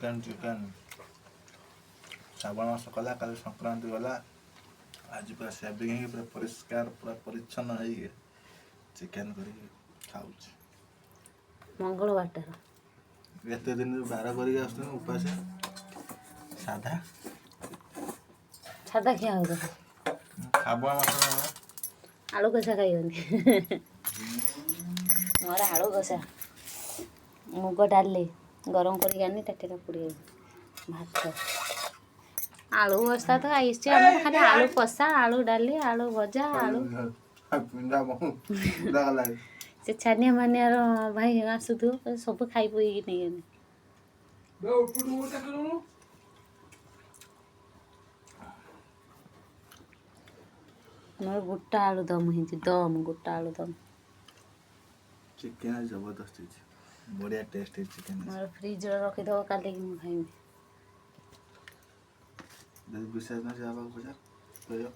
chicken chicken Shravan मास कला कल संक्रांति गला आज पूरा सेविंग पूरा परिष्कार पूरा परिच्छन्न हो चिकन कर मंगलवार एत दिन बार कर उपास साधा सादा खिया हो श्रावण मास आलू कषा खाइबनी मोर आलू कषा मुग डाली गरम कर आनी टाटे पुड़ी भात आलू बस्ता तो आई खाली आलू कषा आलू डाली आलू भजा आलू से छानिया मानियार भाई आसुथु सब खाई पुई नहीं मोर गोटा आलू दम ही दम गोटा आलू दम चिकन जबरदस्त बढ़िया टेस्ट है चिकन मोर फ्रिज रखी दो काली कि खाइबी विश्वास ना से बाजार